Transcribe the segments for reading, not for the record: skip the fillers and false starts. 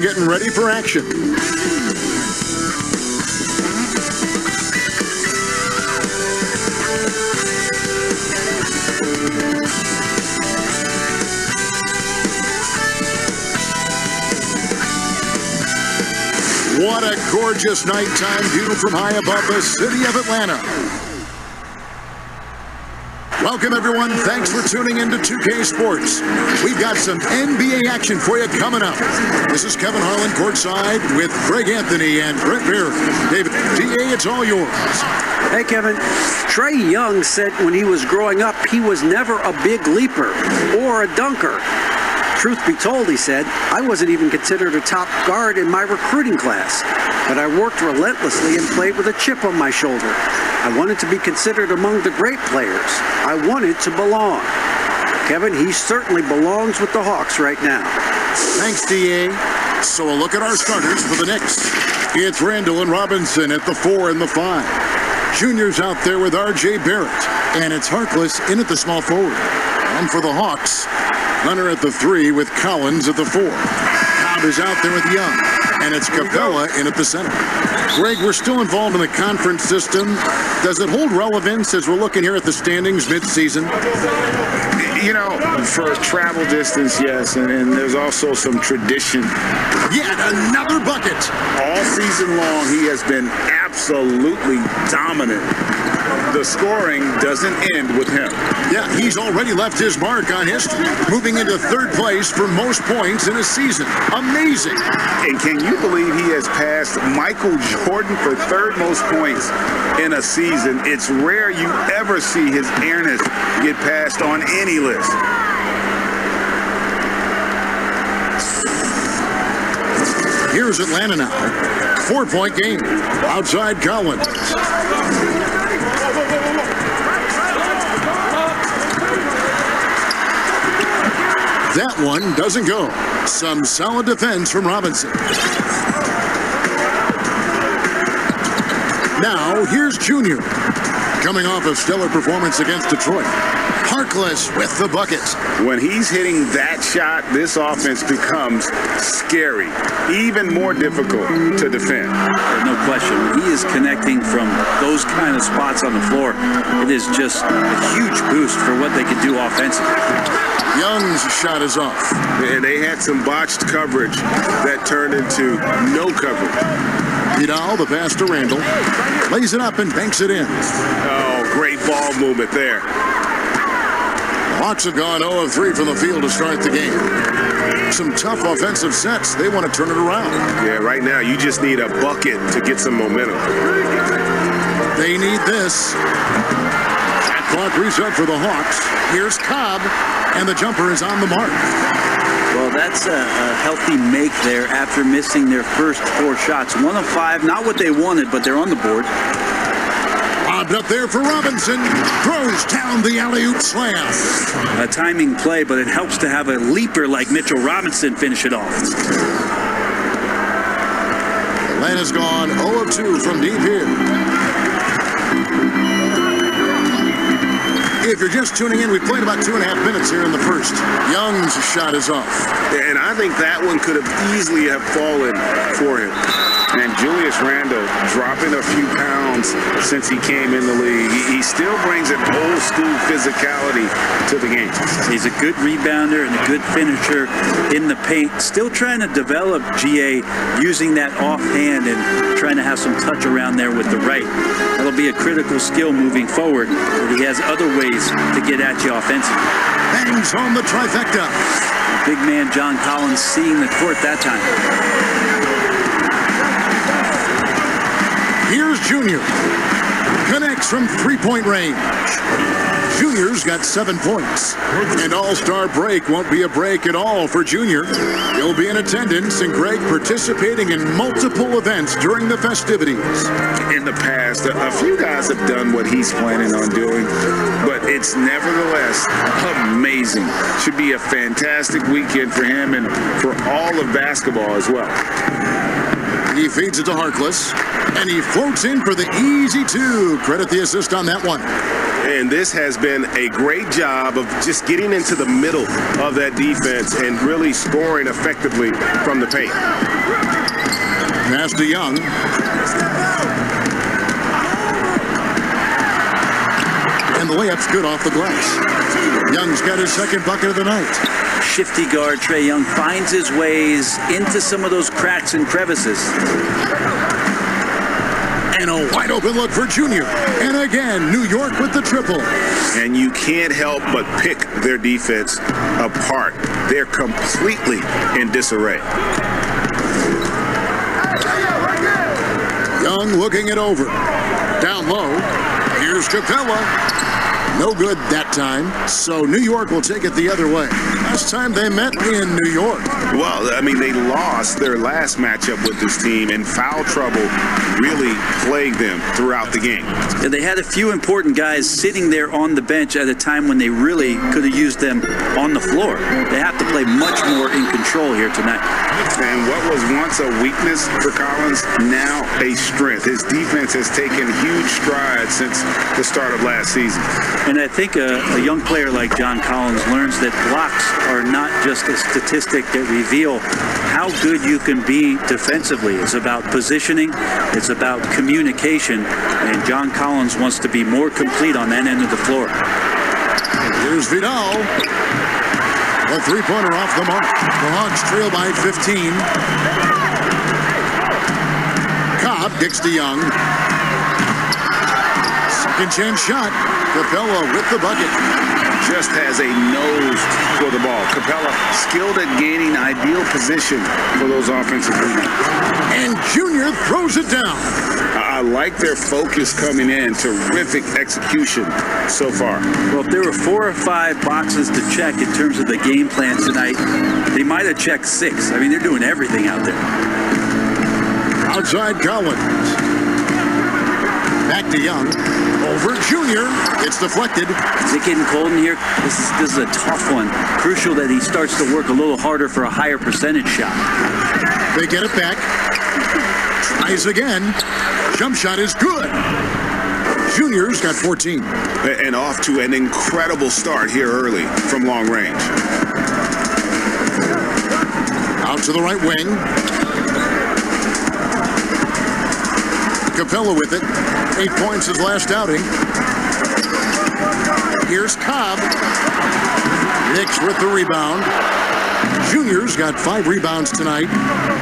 Getting ready for action. What a gorgeous nighttime view from high above the city of Atlanta. Welcome, everyone. Thanks for tuning in to 2K Sports. We've got some NBA action for you coming up. This is Kevin Harlan courtside with Greg Anthony and Brent Beard. David, GA, it's all yours. Hey, Kevin. Trae Young said when he was growing up, he was never a big leaper or a dunker. Truth be told, he said, I wasn't even considered a top guard in my recruiting class, but I worked relentlessly and played with a chip on my shoulder. I wanted to be considered among the great players. I wanted to belong. Kevin, he certainly belongs with the Hawks right now. Thanks, DA. So a look at our starters for the Knicks. It's Randall and Robinson at the 4 and the 5. Junior's out there with R.J. Barrett, and it's Harkless in at the small forward. And for the Hawks, Hunter at the 3 with Collins at the 4. Cobb is out there with Young, and it's Capella in at the center. Greg, we're still involved in the conference system. Does it hold relevance as we're looking here at the standings mid-season? You know, for travel distance, yes, and there's also some tradition. Yet another bucket. All season long, he has been absolutely dominant. The scoring doesn't end with him. Yeah, he's already left his mark on history, moving into third place for most points in a season. Amazing. And can you believe he has passed Michael Jordan for third most points in a season? It's rare you ever see his airness get passed on any list. Here's Atlanta now. 4-point game. Outside Collins. That one doesn't go. Some solid defense from Robinson. Now, here's Junior. Coming off a stellar performance against Detroit. Harkless with the bucket. When he's hitting that shot, this offense becomes scary, even more difficult to defend. No question. When he is connecting from those kind of spots on the floor, it is just a huge boost for what they can do offensively. Young's shot is off. And they had some botched coverage that turned into no coverage. Vidal, the pass to Randall. Lays it up and banks it in. Oh, great ball movement there. Hawks have gone 0 of 3 from the field to start the game. Some tough offensive sets. They want to turn it around. Yeah, right now you just need a bucket to get some momentum. They need this. Shot clock reset for the Hawks. Here's Cobb, and the jumper is on the mark. Well, that's a healthy make there after missing their first 4 shots. 1 of 5, not what they wanted, but they're on the board. Lobbed up there for Robinson. Throws down the alley-oop slam. A timing play, but it helps to have a leaper like Mitchell Robinson finish it off. Atlanta's gone 0 of 2 from deep here. If you're just tuning in, we played about 2.5 minutes here in the first. Young's shot is off. And I think that one could have easily have fallen for him. And Julius Randle dropping a few pounds since he came in the league. He still brings an old school physicality to the game. He's a good rebounder and a good finisher in the paint. Still trying to develop GA using that offhand and trying to have some touch around there with the right. That'll be a critical skill moving forward. But he has other ways to get at you offensively. Bangs on the trifecta. Big man John Collins seeing the court that time. Here's Junior. Connects from 3-point range. Junior's got 7 points. And All-Star break won't be a break at all for Junior. He'll be in attendance and Greg participating in multiple events during the festivities. In the past, a few guys have done what he's planning on doing, but it's nevertheless amazing. Should be a fantastic weekend for him and for all of basketball as well. He feeds it to Harkless, and he floats in for the easy 2. Credit the assist on that one. And this has been a great job of just getting into the middle of that defense and really scoring effectively from the paint. Pass to Young. And the layup's good off the glass. Young's got his second bucket of the night. Shifty guard Trae Young finds his ways into some of those cracks and crevices. And a wide open look for Junior. And again, New York with the triple. And you can't help but pick their defense apart. They're completely in disarray. Young looking it over. Down low. Here's Capella. No good that time, so New York will take it the other way. Last time they met in New York. Well, I mean, they lost their last matchup with this team, and foul trouble really plagued them throughout the game. And they had a few important guys sitting there on the bench at a time when they really could have used them on the floor. They have to play much more in control here tonight. And what was once a weakness for Collins, now a strength. His defense has taken huge strides since the start of last season. And I think a young player like John Collins learns that blocks are not just a statistic that reveal how good you can be defensively. It's about positioning. It's about communication. And John Collins wants to be more complete on that end of the floor. Here's Vidal. A three-pointer off the mark. The Hawks trail by 15. Cobb kicks to Young. Second chance shot. Capella with the bucket. Just has a nose for the ball. Capella skilled at gaining ideal position for those offensive rebounds. And Junior throws it down. I like their focus coming in. Terrific execution so far. Well, if there were 4 or 5 boxes to check in terms of the game plan tonight, they might have checked 6. I mean, they're doing everything out there. Outside Collins. Back to Young. Over Junior. It's deflected. Is it getting cold in here? This is a tough one. Crucial that he starts to work a little harder for a higher percentage shot. They get it back. Tries again. Jump shot is good. Junior's got 14. And off to an incredible start here early from long range. Out to the right wing. Capella with it. 8 points his last outing. Here's Cobb. Hendrixx with the rebound. Junior's got 5 rebounds tonight.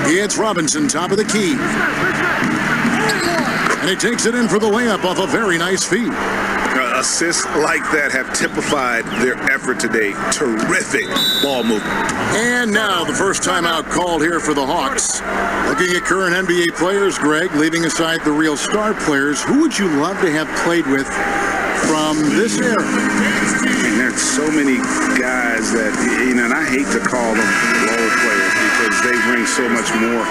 It's Robinson, top of the key. And he takes it in for the layup off a very nice feed. Assists like that have typified their effort today. Terrific ball movement. And now the first timeout called here for the Hawks. Looking at current NBA players, Greg, leaving aside the real star players, who would you love to have played with from this era? And there's so many guys that, and I hate to call them role players because they bring so much more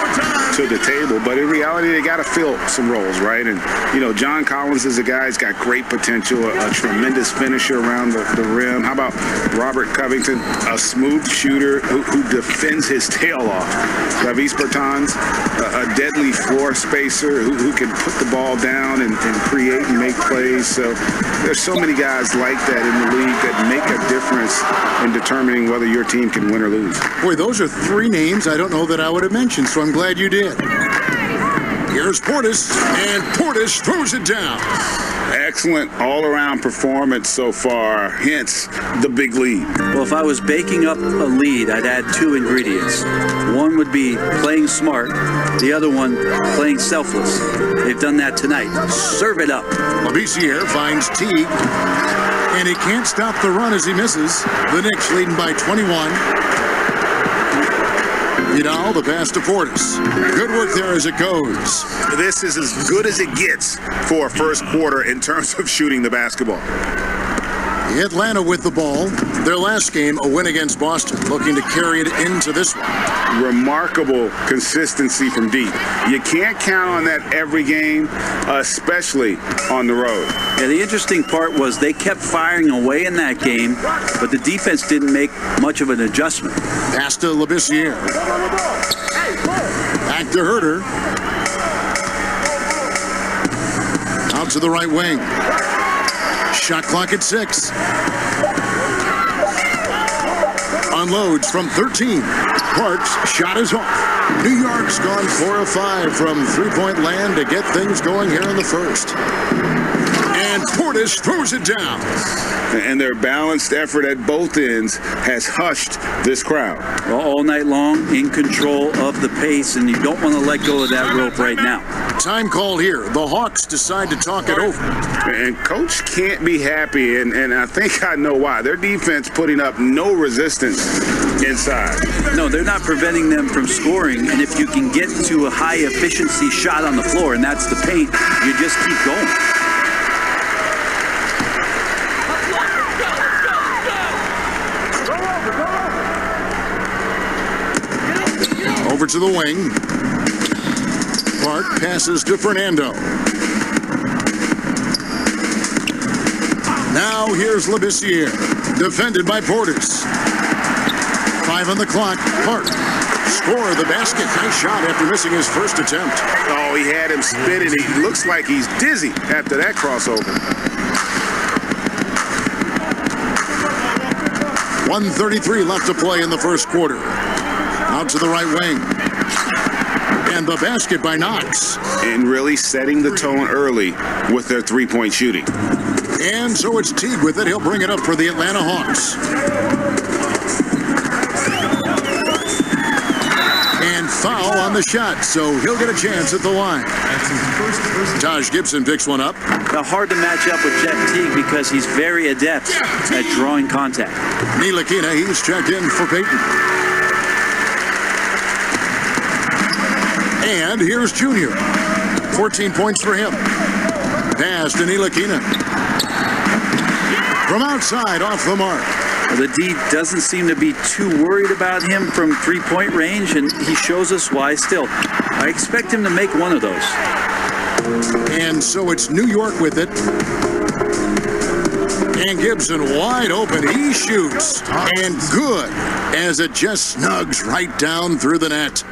to the table, but in reality, they got to fill some roles, right? And, John Collins is a guy who's got great potential, a tremendous finisher around the rim. How about Robert Covington, a smooth shooter who defends his tail off? Travis Bertans, a deadly floor spacer who can put the ball down and create and make plays. So there's so many guys like that in the league that make a difference in determining whether your team can win or lose. Boy, those are 3 names I don't know that I would have mentioned, so I'm glad you did. Here's Portis, and Portis throws it down. Excellent all-around performance so far, hence the big lead. Well, if I was baking up a lead, I'd add 2 ingredients. One would be playing smart, the other one playing selfless. They've done that tonight. Serve it up. Labissiere finds Teague, and he can't stop the run as he misses. The Knicks leading by 21. Vidal, the pass to Portis. Good work there as it goes. This is as good as it gets for a first quarter in terms of shooting the basketball. Atlanta with the ball. Their last game, a win against Boston, looking to carry it into this one. Remarkable consistency from deep. You can't count on that every game, especially on the road. Yeah, the interesting part was they kept firing away in that game, but the defense didn't make much of an adjustment. Pass to Labissiere. Back to Herter. Out to the right wing. Shot clock at 6. Unloads from 13. Park's shot is off. New York's gone 4 of 5 from three-point land to get things going here in the first. And Portis throws it down. And their balanced effort at both ends has hushed this crowd. Well, all night long, in control of the pace, and you don't want to let go of that rope right now. Time called here. The Hawks decide to talk it over. And Coach can't be happy, and I think I know why. Their defense putting up no resistance inside. No, they're not preventing them from scoring, and if you can get to a high-efficiency shot on the floor, and that's the paint, you just keep going. Over to the wing. Park passes to Fernando. Now here's Labissiere. Defended by Portis. 5 on the clock. Park. Score the basket. Nice shot after missing his first attempt. Oh, he had him spinning. He looks like he's dizzy after that crossover. 1:33 left to play in the first quarter. Out to the right wing. And the basket by Knox. And really setting the tone early with their three-point shooting. And so it's Teague with it. He'll bring it up for the Atlanta Hawks. And foul on the shot, so he'll get a chance at the line. Taj Gibson picks one up. Now, hard to match up with Jeff Teague because he's very adept at drawing contact. Ntilikina, he's checked in for Peyton. And here's Junior. 14 points for him. Pass to Ntilikina. From outside, off the mark. Well, the D doesn't seem to be too worried about him from three-point range, and he shows us why still. I expect him to make one of those. And so it's New York with it. And Gibson wide open. He shoots. And good, as it just snugs right down through the net.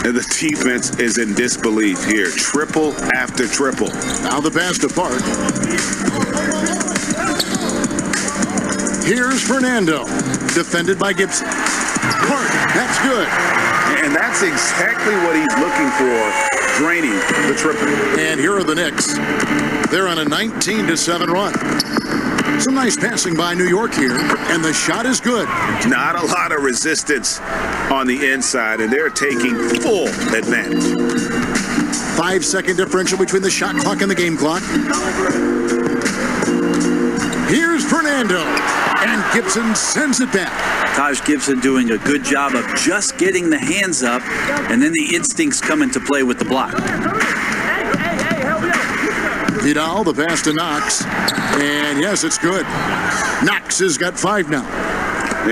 And the defense is in disbelief here. Triple after triple. Now the pass to Park. Here's Fernando. Defended by Gibson. Park, that's good. And that's exactly what he's looking for, draining the triple. And here are the Knicks. They're on a 19-7 run. Some nice passing by New York here, and the shot is good. Not a lot of resistance on the inside, and they're taking full advantage. 5-second differential between the shot clock and the game clock. Here's Fernando, and Gibson sends it back. Taj Gibson doing a good job of just getting the hands up, and then the instincts come into play with the block. Vidal, the pass to Knox. And yes, it's good. Knox has got 5 now.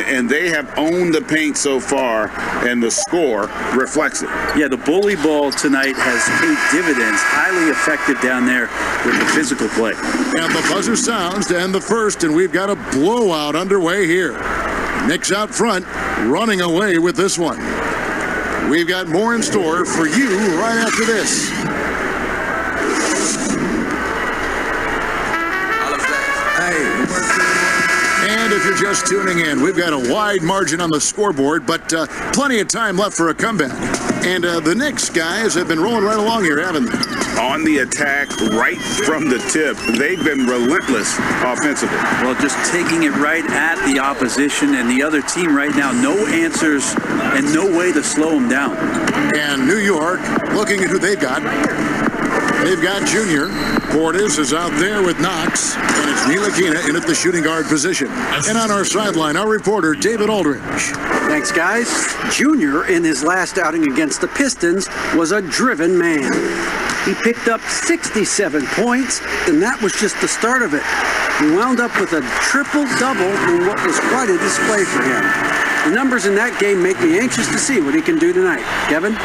And they have owned the paint so far, and the score reflects it. Yeah, the bully ball tonight has paid dividends. Highly effective down there with the physical play. And the buzzer sounds to end the first, and we've got a blowout underway here. Knicks out front, running away with this one. We've got more in store for you right after this. And if you're just tuning in, we've got a wide margin on the scoreboard, but plenty of time left for a comeback. And the Knicks guys have been rolling right along here, haven't they? On the attack right from the tip. They've been relentless offensively. Well, just taking it right at the opposition and the other team right now. No answers and no way to slow them down. And New York, looking at who they've got. They've got Junior. Portis is out there with Knox. And it's Ntilikina in at the shooting guard position. And on our sideline, our reporter, David Aldridge. Thanks, guys. Junior, in his last outing against the Pistons, was a driven man. He picked up 67 points, and that was just the start of it. He wound up with a triple-double in what was quite a display for him. The numbers in that game make me anxious to see what he can do tonight. Kevin?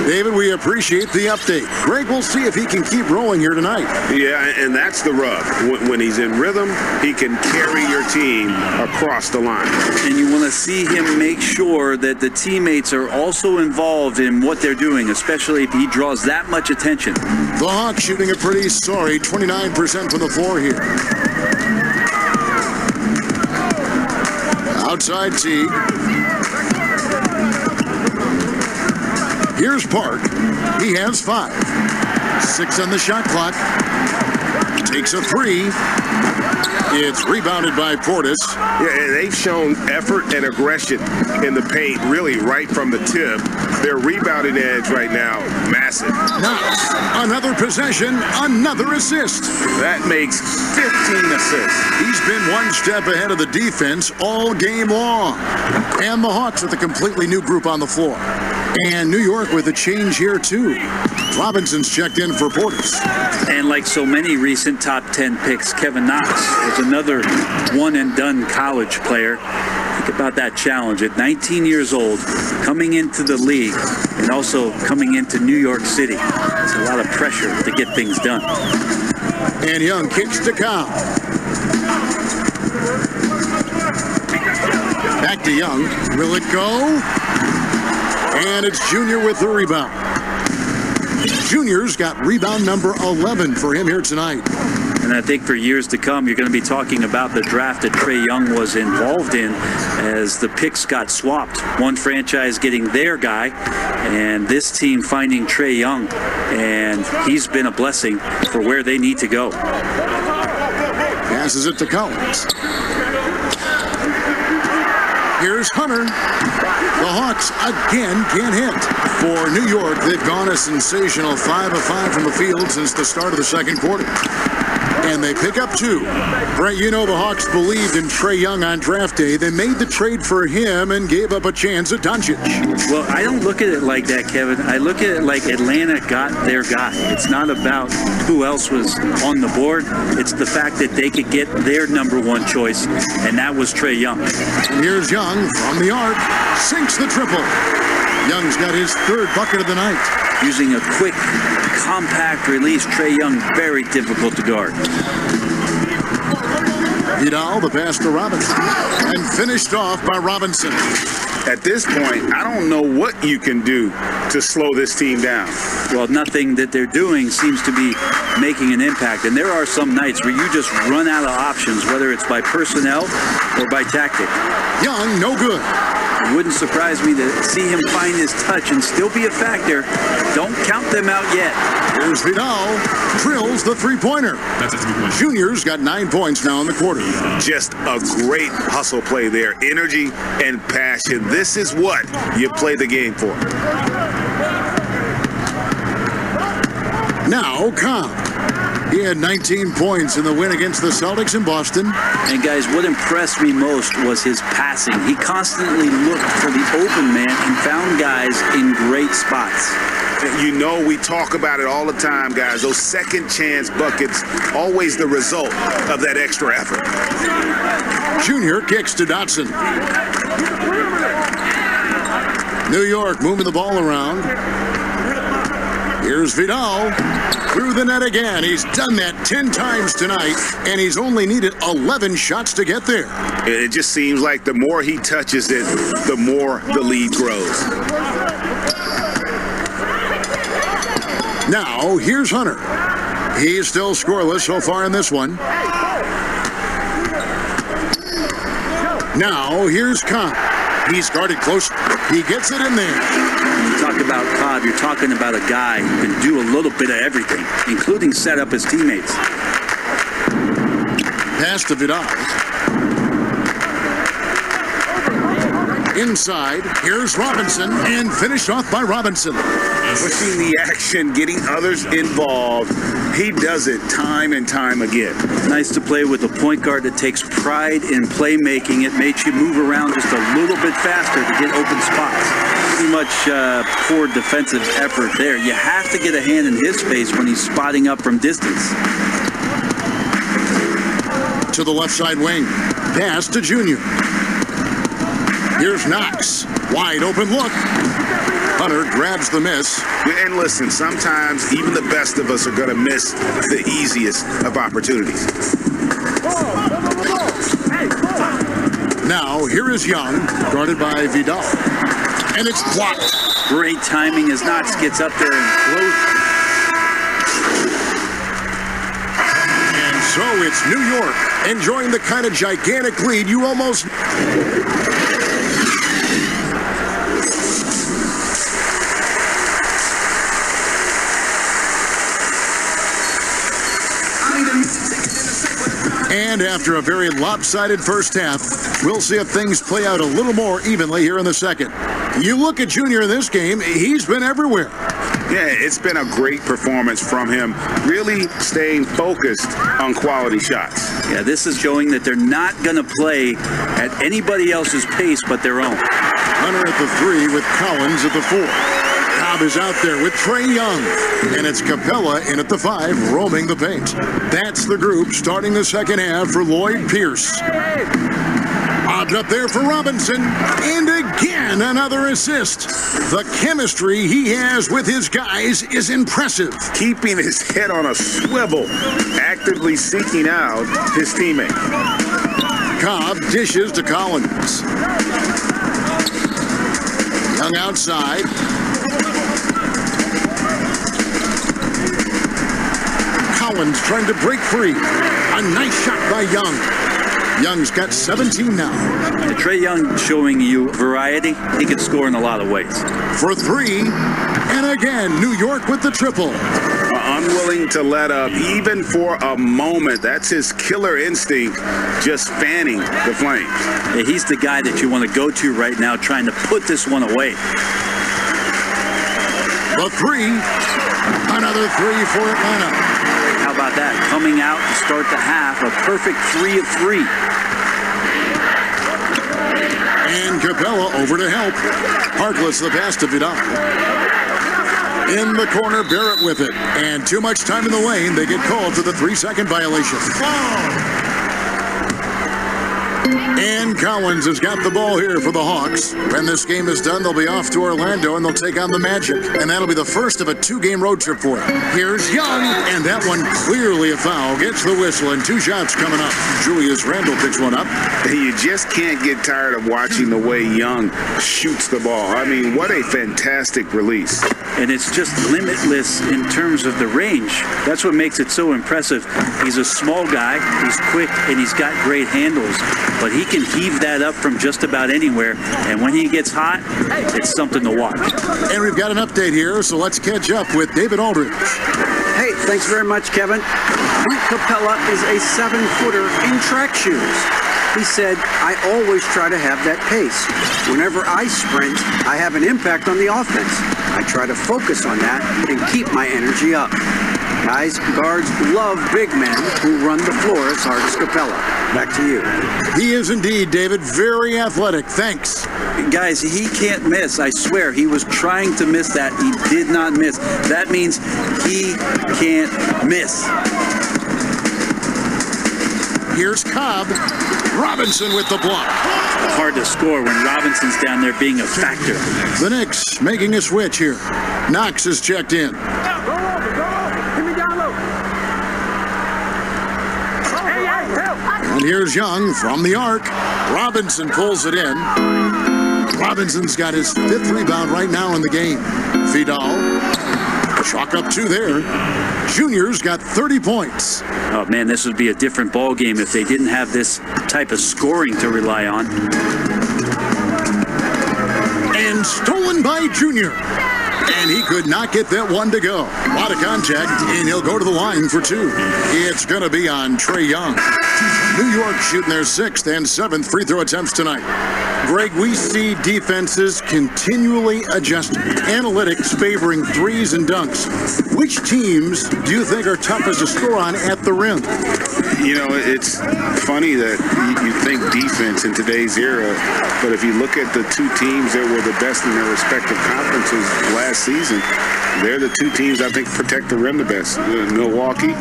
David, we appreciate the update. Greg, we'll see if he can keep rolling here tonight. Yeah, and that's the rub. When he's in rhythm, he can carry your team across the line. And you want to see him make sure that the teammates are also involved in what they're doing, especially if he draws that much attention. The Hawks shooting a pretty sorry 29% from the floor here. side tee. Here's Park. He has 5. 6 on the shot clock. Takes a 3. It's rebounded by Portis. Yeah, they've shown effort and aggression in the paint, really right from the tip. Their rebounding edge right now, massive. Knox, another possession, another assist. That makes 15 assists. He's been one step ahead of the defense all game long. And the Hawks with a completely new group on the floor. And New York with a change here, too. Robinson's checked in for Portis. And like so many recent top 10 picks, Kevin Knox was another one-and-done college player. Think about that challenge at 19 years old, coming into the league and also coming into New York City. It's a lot of pressure to get things done. And Young kicks to Cobb. Back to Young. Will it go? And it's Junior with the rebound. Junior's got rebound number 11 for him here tonight. And I think for years to come, you're going to be talking about the draft that Trae Young was involved in as the picks got swapped. One franchise getting their guy, and this team finding Trae Young. And he's been a blessing for where they need to go. Passes it to Collins. Here's Hunter. The Hawks again can't hit. For New York, they've gone a sensational 5 of 5 from the field since the start of the second quarter. And they pick up 2. Brent, you know the Hawks believed in Trae Young on draft day. They made the trade for him and gave up a chance at Doncic. Well, I don't look at it like that, Kevin. I look at it like Atlanta got their guy. It's not about who else was on the board. It's the fact that they could get their number 1 choice, and that was Trae Young. And here's Young from the arc. Sinks the triple. Young's got his 3rd bucket of the night. Using a quick, compact release, Trae Young, very difficult to guard. Vidal, the pass to Robinson, and finished off by Robinson. At this point, I don't know what you can do to slow this team down. Well, nothing that they're doing seems to be making an impact. And there are some nights where you just run out of options, whether it's by personnel or by tactic. Young, no good. It wouldn't surprise me to see him find his touch and still be a factor. Don't count them out yet. Here's Vidal. Drills the three-pointer. Junior's got 9 points now in the quarter. Just a great hustle play there. Energy and passion. This is what you play the game for. Now, Cobb. He had 19 points in the win against the Celtics in Boston. And guys, what impressed me most was his passing. He constantly looked for the open man and found guys in great spots. You know, we talk about it all the time, guys. Those second chance buckets, always the result of that extra effort. Junior kicks to Dotson. New York moving the ball around. Here's Vidal. Through the net again. He's done that 10 times tonight, and he's only needed 11 shots to get there. It just seems like the more he touches it, the more the lead grows. Now, here's Hunter. He's still scoreless so far in this one. Now, here's Cobb. He's guarded close. He gets it in there. When you talk about Cobb, you're talking about a guy who can do a little bit of everything, including set up his teammates. Pass to Vidal. Inside, here's Robinson, and finished off by Robinson. Pushing the action, getting others involved. He does it time and time again. Nice to play with a point guard that takes pride in playmaking. It makes you move around just a little bit faster to get open spots. Pretty much poor defensive effort there. You have to get a hand in his face when he's spotting up from distance. To the left side wing. Pass to Junior. Here's Knox. Wide open look. Hunter grabs the miss. And listen, sometimes even the best of us are going to miss the easiest of opportunities. Now, here is Young, guarded by Vidal. And it's blocked. Great timing as Knox gets up there and close. And so it's New York enjoying the kind of gigantic lead you almost... And after a very lopsided first half, we'll see if things play out a little more evenly here in the second. You look at Junior in this game, he's been everywhere. Yeah, it's been a great performance from him, really staying focused on quality shots. Yeah, this is showing that they're not going to play at anybody else's pace but their own. Hunter at the 3 with Collins at the 4. Cobb is out there with Trae Young. And it's Capella in at the 5, roaming the paint. That's the group starting the second half for Lloyd Pierce. Bobbed up there for Robinson. And again, another assist. The chemistry he has with his guys is impressive. Keeping his head on a swivel, actively seeking out his teammate. Cobb dishes to Collins. Young outside. Collins trying to break free. A nice shot by Young. Young's got 17 now. Trae Young showing you variety. He can score in a lot of ways. For 3. And again, New York with the triple. Unwilling to let up, even for a moment. That's his killer instinct, just fanning the flames. Yeah, he's the guy that you want to go to right now, trying to put this one away. The 3. Another 3 for Atlanta. How about that? Coming out to start the half, a perfect 3 of 3. And Capella over to help. Harkless the pass to Vidal. In the corner, Barrett with it. And too much time in the lane. They get called for the 3-second violation. And Collins has got the ball here for the Hawks. When this game is done, they'll be off to Orlando and they'll take on the Magic. And that'll be the first of a 2-game road trip for them. Here's Young, and that one clearly a foul. Gets the whistle, and 2 shots coming up. Julius Randle picks one up. You just can't get tired of watching the way Young shoots the ball. I mean, what a fantastic release. And it's just limitless in terms of the range. That's what makes it so impressive. He's a small guy, he's quick, and he's got great handles. But he can heave that up from just about anywhere. And when he gets hot, it's something to watch. And we've got an update here, so let's catch up with David Aldridge. Hey, thanks very much, Kevin. Clint Capella is a 7-footer in track shoes. He said, I always try to have that pace. Whenever I sprint, I have an impact on the offense. I try to focus on that and keep my energy up. Guys, guards love big men who run the floor as hard as Capella. Back to you. He is indeed, David, very athletic. Thanks. Guys, he can't miss. I swear, he was trying to miss that. He did not miss. That means he can't miss. Here's Cobb. Robinson with the block. Hard to score when Robinson's down there being a factor. The Knicks making a switch here. Knox is checked in. And here's Young from the arc. Robinson pulls it in. Robinson's got his 5th rebound right now in the game. Vidal. Chalk up 2 there. Junior's got 30 points. Oh, man, this would be a different ball game if they didn't have this type of scoring to rely on. And stolen by Junior. And he could not get that one to go. A lot of contact, and he'll go to the line for 2. It's going to be on Trae Young. New York shooting their 6th and 7th free throw attempts tonight. Greg, we see defenses continually adjusting. Analytics favoring 3s and dunks. Which teams do you think are toughest to score on at the rim? You know, it's funny that you think defense in today's era, but if you look at the 2 teams that were the best in their respective conferences last season, they're the 2 teams I think protect the rim the best. Milwaukee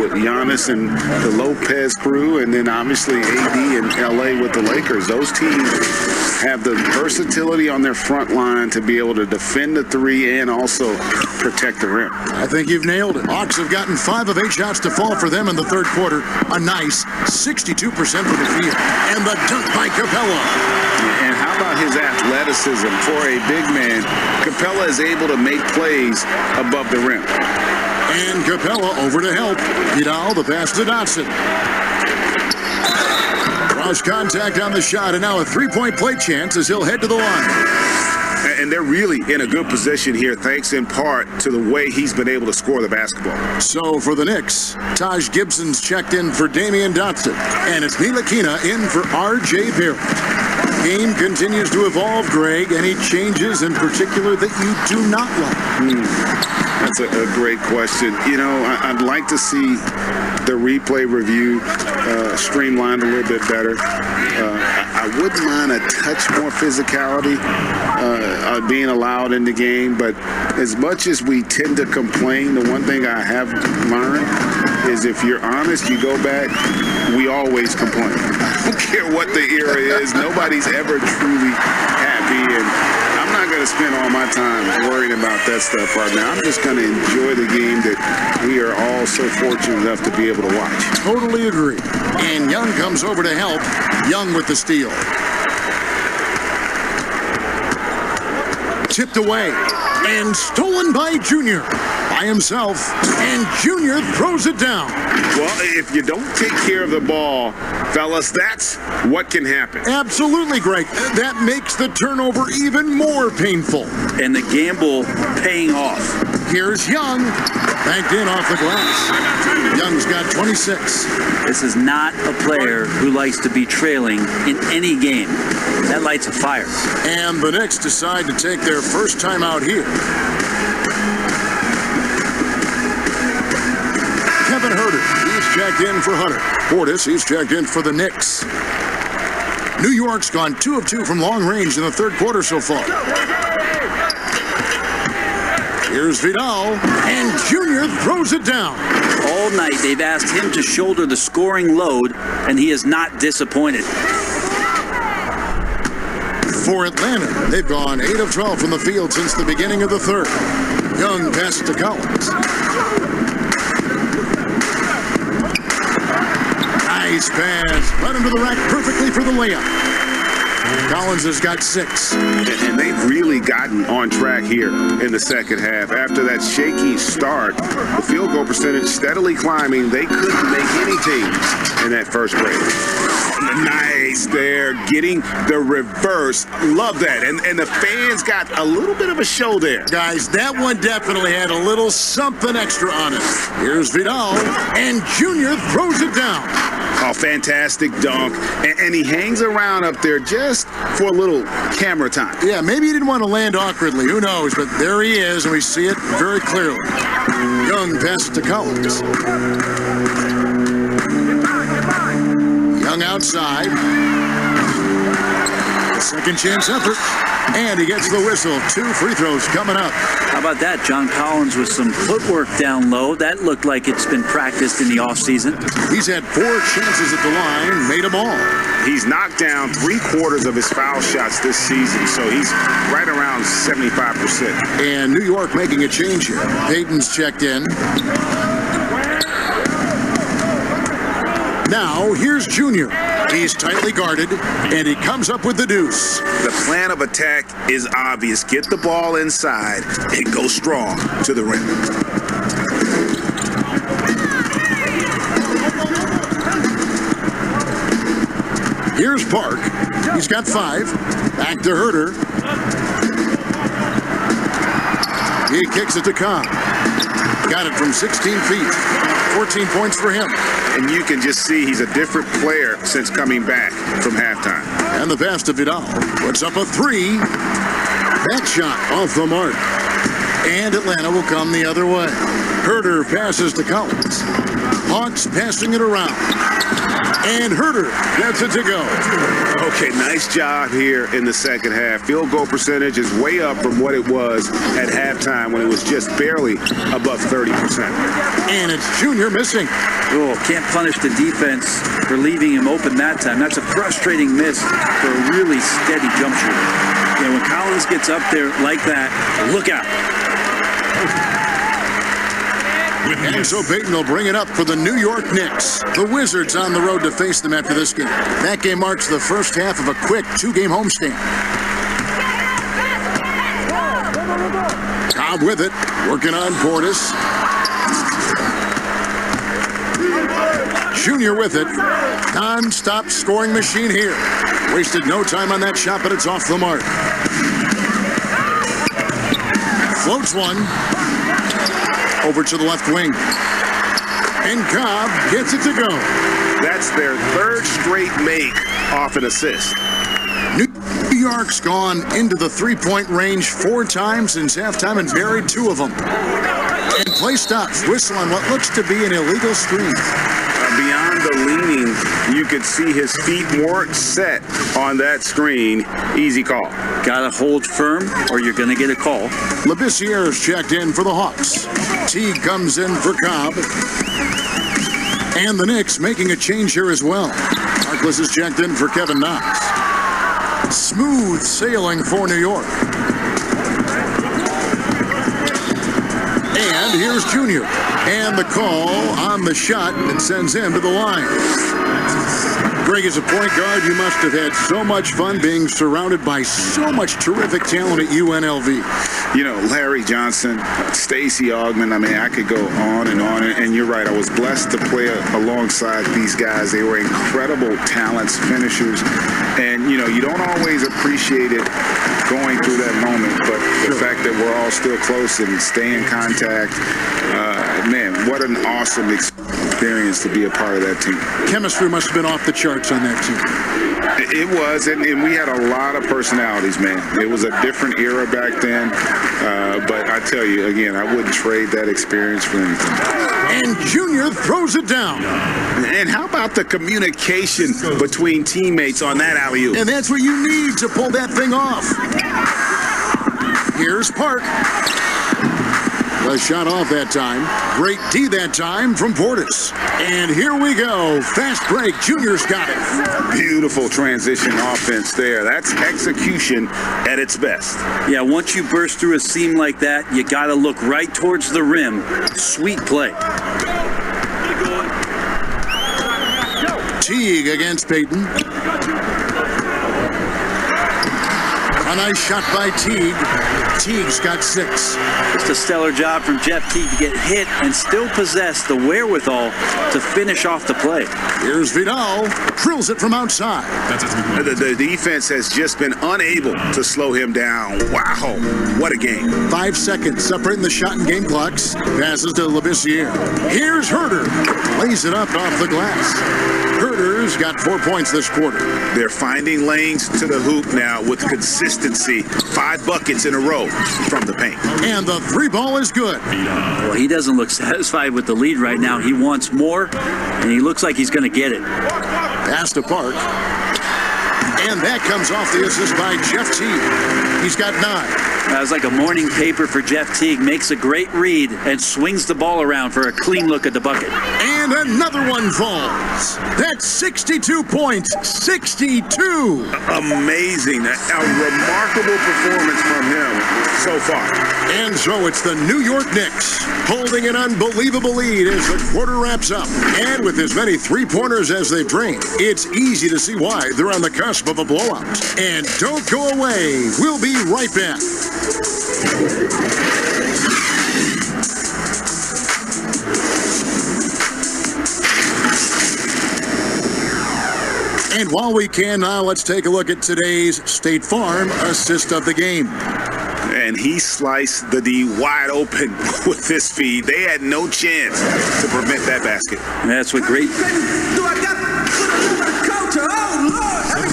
with Giannis and the Lopez crew, and then obviously AD and LA with the Lakers. Those teams have the versatility on their front line to be able to defend the 3 and also protect the rim. I think you've nailed it. Hawks have gotten 5 of 8 shots to fall for them in the 3rd quarter. A nice 62% from the field. And the dunk by Capella. And how about his athleticism for a big man? Capella is able to make plays above the rim. And Capella over to help. Vidal, the pass to Dotson. Cross contact on the shot, and now a 3-point play chance as he'll head to the line. And they're really in a good position here, thanks in part to the way he's been able to score the basketball. So for the Knicks, Taj Gibson's checked in for Damian Dotson, and it's Ntilikina in for R.J. Barrett. Game continues to evolve, Greg. Any changes in particular that you do not like? That's a great question. You know, I'd like to see the replay review streamlined a little bit better. I wouldn't mind a touch more physicality being allowed in the game, but as much as we tend to complain, the one thing I have learned is if you're honest, you go back, we always complain. I don't care what the era is. Nobody's ever truly happy, and I'm not going to spend all my time worrying about that stuff right now. I'm just going to enjoy the game that we are all so fortunate enough to be able to watch. Totally agree. And Young comes over to help. Young with the steal. Tipped away and stolen by Junior by himself, and Junior throws it down. Well, if you don't take care of the ball, fellas, that's what can happen. Absolutely, Greg. That makes the turnover even more painful. And the gamble paying off. Here's Young, banked in off the glass. Young's got 26. This is not a player who likes to be trailing in any game. That lights a fire. And the Knicks decide to take their first time out here. Kevin Huerter, he's checked in for Hunter. Portis, he's checked in for the Knicks. New York's gone 2 of 2 from long range in the third quarter so far. Here's Vidal, and Junior throws it down. All night they've asked him to shoulder the scoring load, and he is not disappointed. For Atlanta, they've gone 8 of 12 from the field since the beginning of the third. Young passes to Collins. Nice pass. Led him to the rack perfectly for the layup. Collins has got 6. And they've really gotten on track here in the second half. After that shaky start, the field goal percentage steadily climbing. They couldn't make anything in that first break. Nice there, getting the reverse. Love that. And the fans got a little bit of a show there. Guys, that one definitely had a little something extra on it. Here's Vidal, and Junior throws it down. Oh, fantastic dunk. And he hangs around up there just for a little camera time. Yeah, maybe he didn't want to land awkwardly. Who knows? But there he is, and we see it very clearly. Young passes to Collins. Young outside. Second chance effort. And he gets the whistle. 2 free throws coming up. How about that? John Collins with some footwork down low. That looked like it's been practiced in the offseason. He's had 4 chances at the line, made them all. He's knocked down 3/4 of his foul shots this season, so he's right around 75%. And New York making a change here. Payton's checked in. Now, here's Junior. He's tightly guarded, and he comes up with the deuce. The plan of attack is obvious. Get the ball inside and go strong to the rim. Here's Park. He's got 5. Back to Huerter. He kicks it to Cobb. Got it from 16 feet. 14 points for him. And you can just see he's a different player since coming back from halftime. And the pass to Vidal. Puts up a 3. That shot off the mark. And Atlanta will come the other way. Huerter passes to Collins. Hawks passing it around. And Huerter gets it to go. Okay, nice job here in the second half. Field goal percentage is way up from what it was at halftime when it was just barely above 30%. And it's Junior missing. Oh, can't punish the defense for leaving him open that time. That's a frustrating miss for a really steady jump shooter. You know, when Collins gets up there like that, look out. And so Payton will bring it up for the New York Knicks. The Wizards on the road to face them after this game. That game marks the first half of a quick 2-game homestand. Cobb with it, working on Portis. Junior with it. Non-stop scoring machine here. Wasted no time on that shot, but it's off the mark. Floats one. Over to the left wing. And Cobb gets it to go. That's their third straight make off an assist. New York's gone into the three-point range 4 times since halftime and buried 2 of them. And play stops. Whistle on what looks to be an illegal screen. Beyond the leaning, you could see his feet weren't set on that screen. Easy call. Gotta hold firm or you're gonna get a call. Labissiere's checked in for the Hawks. Teague comes in for Cobb. And the Knicks making a change here as well. Harkless is checked in for Kevin Knox. Smooth sailing for New York. And here's Junior. And the call on the shot that sends him to the line. Greg, as a point guard, you must have had so much fun being surrounded by so much terrific talent at UNLV. You know, Larry Johnson, Stacey Augmon, I mean, I could go on. And you're right, I was blessed to play alongside these guys. They were incredible talents, finishers. And, you know, you don't always appreciate it going through that moment, but the fact that we're all still close and stay in contact, man, what an awesome experience to be a part of that team. Chemistry must have been off the charts on that team. It was, and we had a lot of personalities, man. It was a different era back then, but I tell you, again, I wouldn't trade that experience for anything. And Junior throws it down. And how about the communication between teammates on that alley-oop? And that's what you need to pull that thing off. Here's Park. The shot off that time. Great D that time from Portis. And here we go. Fast break. Junior's got it. Beautiful transition offense there. That's execution at its best. Yeah, once you burst through a seam like that, you got to look right towards the rim. Sweet play. Teague against Payton. A nice shot by Teague. Teague's got 6. Just a stellar job from Jeff Teague to get hit and still possess the wherewithal to finish off the play. Here's Vidal. Drills it from outside. The defense has just been unable to slow him down. Wow, what a game. 5 seconds separating the shot and game clocks. Passes to Labissiere. Here's Herter. Lays it up off the glass. Herter's got 4 points this quarter. They're finding lanes to the hoop now with consistency. 5 buckets in a row from the paint. And the 3 ball is good. Well, he doesn't look satisfied with the lead right now. He wants more, and he looks like he's going to get it. Pass to Park. And that comes off the assist by Jeff Teague. He's got 9. That was like a morning paper for Jeff Teague. Makes a great read and swings the ball around for a clean look at the bucket. And another one falls. That's 62 points. 62. Amazing. A remarkable performance from him so far. And so it's the New York Knicks holding an unbelievable lead as the quarter wraps up. And with as many three-pointers as they've drained, it's easy to see why they're on the cusp of a blowout. And don't go away. We'll be right back. And while we can now, let's take a look at today's State Farm assist of the game. And he sliced the D wide open with his feed. They had no chance to prevent that basket. That's what great.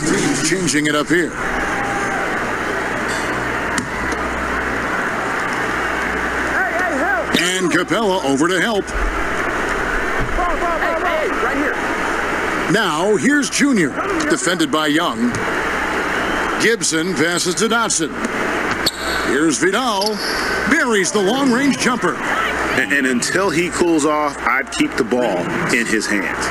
Team's changing it up here. And Capella over to help. Right here. Now, here's Junior, defended by Young. Gibson passes to Dotson. Here's Vidal, buries the long-range jumper. And until he cools off, I'd keep the ball in his hands.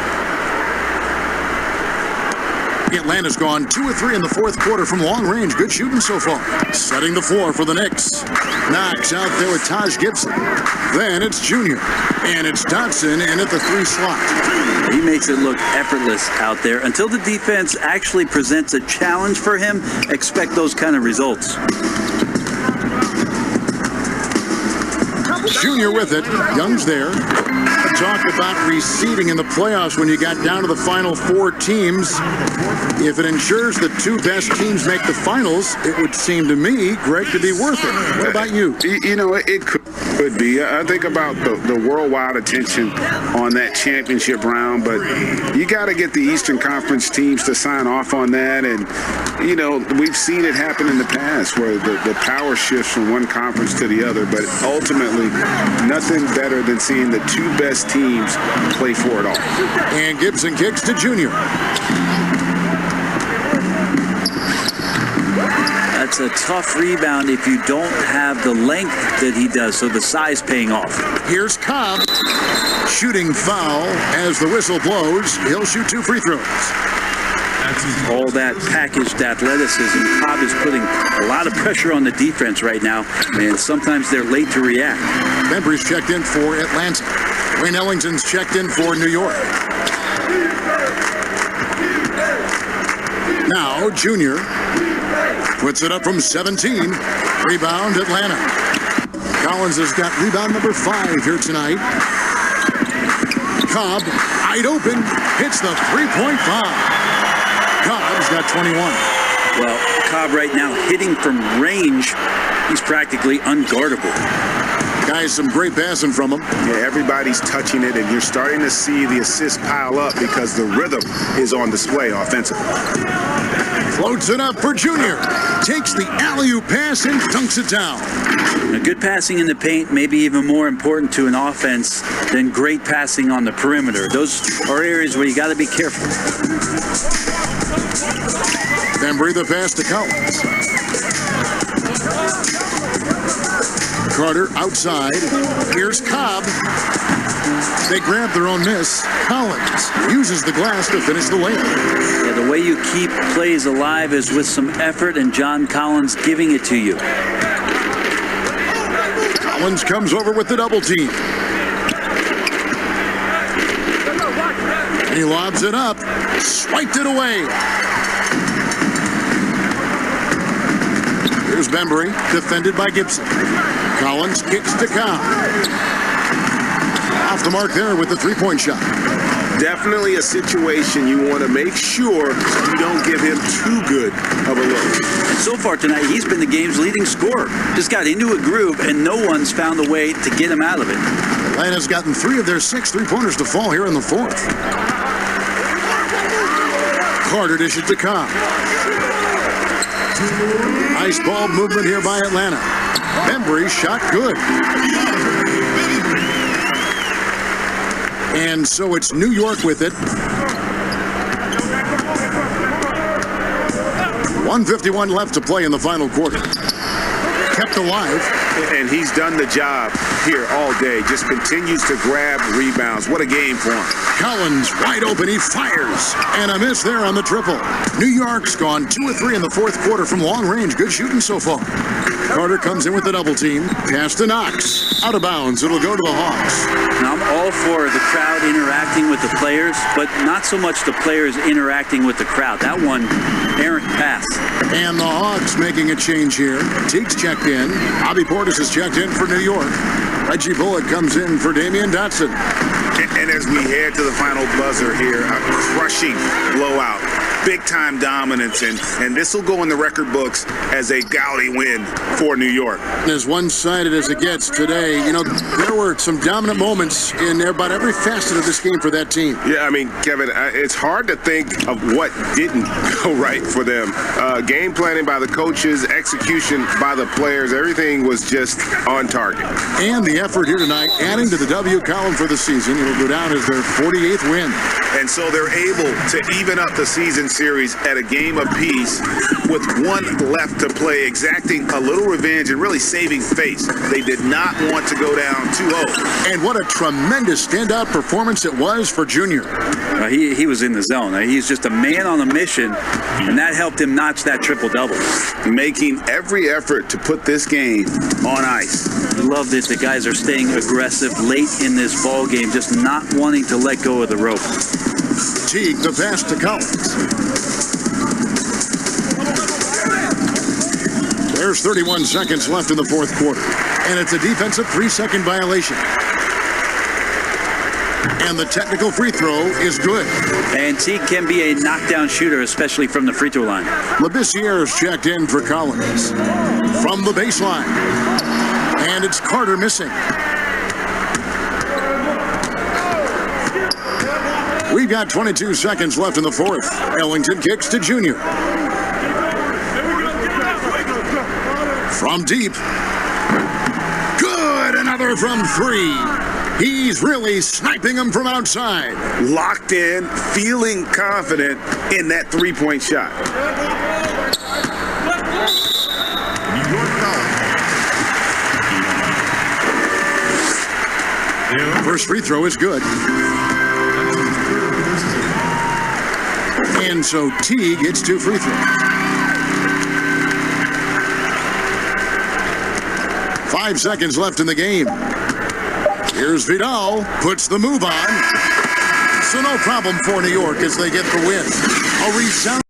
Atlanta's gone 2 of 3 in the fourth quarter from long range. Good shooting so far. Setting the floor for the Knicks. Knox out there with Taj Gibson. Then it's Junior. And it's Dotson in at the 3 slot. He makes it look effortless out there. Until the defense actually presents a challenge for him, expect those kind of results. Junior with it. Young's there. Talk about reseeding in the playoffs when you got down to the final 4 teams. If it ensures the 2 best teams make the finals, it would seem to me, Greg, to be worth it. What about you? You know, it could be. I think about the worldwide attention on that championship round, but you got to get the Eastern Conference teams to sign off on that. And, you know, we've seen it happen in the past where the power shifts from one conference to the other, but ultimately nothing better than seeing the 2 best teams play for it all. And Gibson kicks to Junior. That's a tough rebound if you don't have the length that he does, so the size paying off. Here's Cobb. Shooting foul as the whistle blows. He'll shoot 2 free throws. All that packaged athleticism. Cobb is putting a lot of pressure on the defense right now, and sometimes they're late to react. Bembry's checked in for Atlanta. Wayne Ellington's checked in for New York. Now, Junior puts it up from 17. Rebound, Atlanta. Collins has got rebound number 5 here tonight. Cobb, wide open, hits the three-point foul. Cobb's got 21. Well, Cobb right now hitting from range, he's practically unguardable. Guys, some great passing from him. Yeah, everybody's touching it, and you're starting to see the assists pile up because the rhythm is on display offensively. Floats it up for Junior. Takes the alley-oop pass and dunks it down. Now, good passing in the paint may be even more important to an offense than great passing on the perimeter. Those are areas where you got to be careful. Bembry the pass to Collins. Carter outside. Here's Cobb. They grab their own miss. Collins uses the glass to finish the layup. Yeah, the way you keep plays alive is with some effort, and John Collins giving it to you. Collins comes over with the double team. And he lobs it up. Swiped it away. Here's Bembry, defended by Gibson. Collins kicks to Cobb. Off the mark there with the three-point shot. Definitely a situation you want to make sure you don't give him too good of a look. And so far tonight, he's been the game's leading scorer. Just got into a groove, and no one's found a way to get him out of it. Atlanta's gotten 3 of their 6 three-pointers to fall here in the 4th. Carter dishes to Cobb. Nice ball movement here by Atlanta. Bembry shot good. And so it's New York with it. 1:51 left to play in the final quarter. Kept alive. And he's done the job here all day. Just continues to grab rebounds. What a game for him. Collins wide open. He fires. And a miss there on the triple. New York's gone 2 of 3 in the 4th quarter from long range. Good shooting so far. Carter comes in with the double team. Pass to Knox. Out of bounds. It'll go to the Hawks. Now, I'm all for the crowd interacting with the players, but not so much the players interacting with the crowd. That one, errant pass. And the Hawks making a change here. Teague's checked in. Bobby Portis is checked in for New York. Reggie Bullock comes in for Damian Dotson. And as we head to the final buzzer here, a crushing blowout. Big-time dominance, and this will go in the record books as a gaudy win for New York. As one-sided as it gets today, you know, there were some dominant moments in about every facet of this game for that team. Yeah, I mean, Kevin, it's hard to think of what didn't go right for them. Game planning by the coaches, execution by the players, everything was just on target. And the effort here tonight, adding to the W column for the season. It'll go down as their 48th win. And so they're able to even up the season series at a game apiece with 1 left to play, exacting a little revenge and really saving face. They did not want to go down 2-0. And what a tremendous standout performance it was for Junior. He was in the zone. He's just a man on a mission, and that helped him notch that triple-double. Making every effort to put this game on ice. I love that the guys are staying aggressive late in this ball game, just not wanting to let go of the rope. Teague, the pass to Collins. There's 31 seconds left in the 4th quarter. And it's a defensive 3-second violation. And the technical free throw is good. And Teague can be a knockdown shooter, especially from the free throw line. Labissiere's checked in for Collins. From the baseline. And it's Carter missing. We've got 22 seconds left in the fourth. Ellington kicks to Junior. From deep. Good! Another from 3. He's really sniping them from outside. Locked in, feeling confident in that three-point shot. First free throw is good. And so Teague gets 2 free throws. 5 seconds left in the game. Here's Vidal, puts the move on. So no problem for New York as they get the win. A resounding